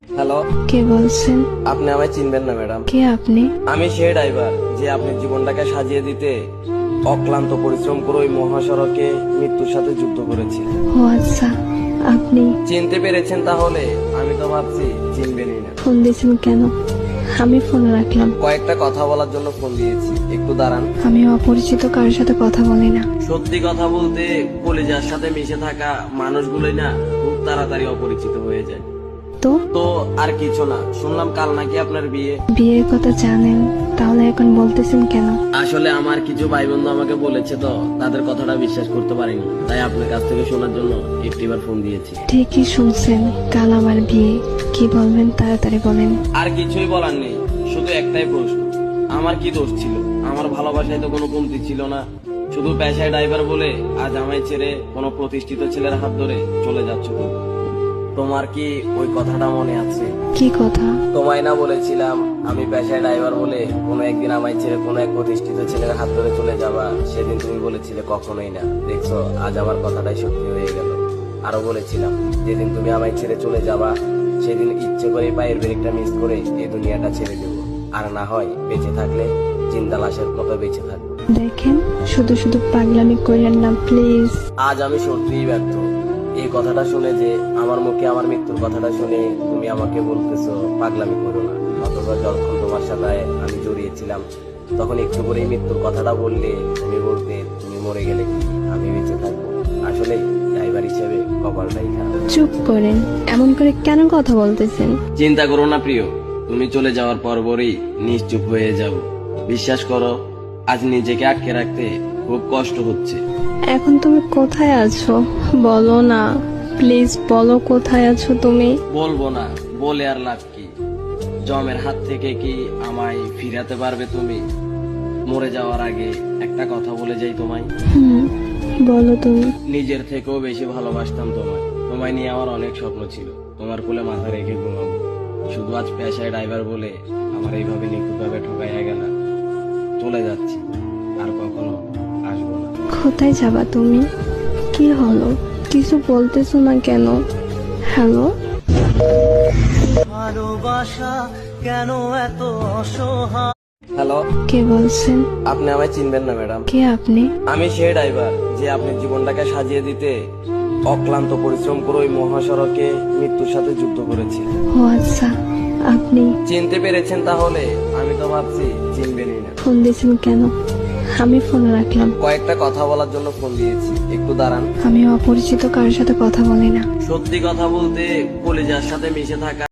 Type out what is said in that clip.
Hello, কে বলছেন? আপনি আমায় চিনবেন না ম্যাডাম। কে আপনি? আমি সেই ড্রাইভার যে আপনার জীবনটাকে সাজিয়ে দিতে অক্লান্ত পরিশ্রম করে ওই মহাসড়কে মৃত্যুর সাথে যুদ্ধ করেছি। ও আচ্ছা, আপনি চিনতে পেরেছেন তাহলে? আমি তো ভাবছি চিনবেনই না। ফোন দিয়েছেন কেন? আমি ফোন রাখলাম। কয়েকটা কথা বলার জন্য ফোন দিয়েছি, একটু দাঁড়ান। আমি অপরিচিত কারোর সাথে কথা বলি না। সত্যি কথা বলতে কলিজার সাথে মিশে থাকা মানুষগুলোই না খুব তাড়াতাড়ি অপরিচিত হয়ে যায়। তো তো আর কিছু না, শুনলাম কাল নাকি আপনার বিয়ে। বিয়ের কথা জানেন, তাহলে এখন বলতেছেন কেন? আসলে আমার কিছু ভাই বন্ধু আমাকে বলেছে তো, তাদের কথাটা বিশ্বাস করতে পারিনি, তাই আপনার কাছ থেকে শোনার জন্য একটিবার ফোন দিয়েছি। ঠিকই শুনছেন, কাল আমার বিয়ে। কি বলবেন তাড়াতাড়ি বলেন। আর কিছুই বলার নেই, শুধু একটাই প্রশ্ন, আমার কি দোষ ছিল? আমার ভালোবাসায় তো কোনো কমতি ছিল না, শুধু পেশায় ড্রাইভার বলে আজ আমায় ছেড়ে কোনো প্রতিষ্ঠিত ছেলের হাত ধরে চলে যাচ্ছ তুমি। তোমার কি ওই কথাটা মনে আছে? কি কথা? তোমায় না বলেছিলাম আমি পেশায় ড্রাইভার বলে কোনো একদিন আমায় ছেড়ে কোনো এক প্রতিষ্ঠিত ছেলের হাত ধরে চলে যাবা? সেদিন তুমি বলেছিলে কখনোই না। দেখছো, আজ আমার কথাটাই সত্যি হয়ে গেল। আরো বলেছিলাম যেদিন তুমি আমায় ছেড়ে চলে যাবা সেদিন ইচ্ছে করে পায়ের ব্রেকটা মিস করে এই দুনিয়াটা ছেড়ে দেবো, আর না হয় বেঁচে থাকলে জিন্দা লাশের মতো বেঁচে থাকবো। দেখেন, শুধু শুধু পাগলামি করেন না প্লিজ। আজ আমি সত্যিই ব্যর্থ। এই কথাটা শুনে যে আমার মুখে আমার মৃত্যুর কথাটা শুনে তুমি আমাকে বলতেছো পাগলামি করো না, অথচ যখন তোমার সাথে আমি জড়িয়েছিলাম তখন একটু করে এই মৃত্যুর কথাটা বললে তুমি বলতে তুমি মরে গেলে কি আমি বেঁচে থাকবো? আসলে ড্রাইভার হিসেবে কপালটাই খারাপ। চুপ করেন, এমন করে কেন কথা বলতেছেন? চিন্তা করো না প্রিয়, তুমি চলে যাওয়ার পরপরই নিশ্চুপ হয়ে যাও। বিশ্বাস করো, আজ নিজেকে আটকে রাখতে খুব কষ্ট হচ্ছে। এখন তুমি কোথায় আছো বলো না, প্লিজ বলো কোথায় আছো তুমি। বলবো না, বলে আর লাভ কি? জমের হাত থেকে কি আমায় ফিরাতে পারবে তুমি? মরে যাওয়ার আগে একটা কথা বলে যাই তোমায়, বলো তুমি। নিজের থেকেও বেশি ভালোবাসতাম তোমায়। তোমায় নিয়ে আমার অনেক স্বপ্ন ছিল, তোমার কোলে মাথা রেখে ঘুমাবো। শুধু আজ পেশায় ড্রাইভার বলে আমার এইভাবে নিখুঁতভাবে ঠকাইয়া গেলা। চলে যাচ্ছি, আর কখনো আসবো না। কোথায় যাবা তুমি? কি হলো, কিছু বলতেছো না কেন? হ্যালো, ভালোবাসা কেন এত অসহায়? হ্যালো, কে বলছেন? আপনি আমায় চিনবেন না ম্যাডাম। কে আপনি? আমি সেই ড্রাইভার যে আপনার জীবনটাকে সাজিয়ে দিতে অক্লান্ত পরিশ্রম করে ওই মহাসড়কে মৃত্যুর সাথে যুদ্ধ করেছি। ও আচ্ছা, আপনি চিনতে পেরেছেন তাহলে? আমি তো ভাবছি চিনবেনই না। ফোন দিয়েছেন কেন? আমি ফোন রাখলাম। কয়েকটা কথা বলার জন্য ফোন দিয়েছি, একটু দাঁড়ান। আমি অপরিচিত কারোর সাথে কথা বলি না। সত্যি কথা বলতে কলিজার সাথে মিশে থাকা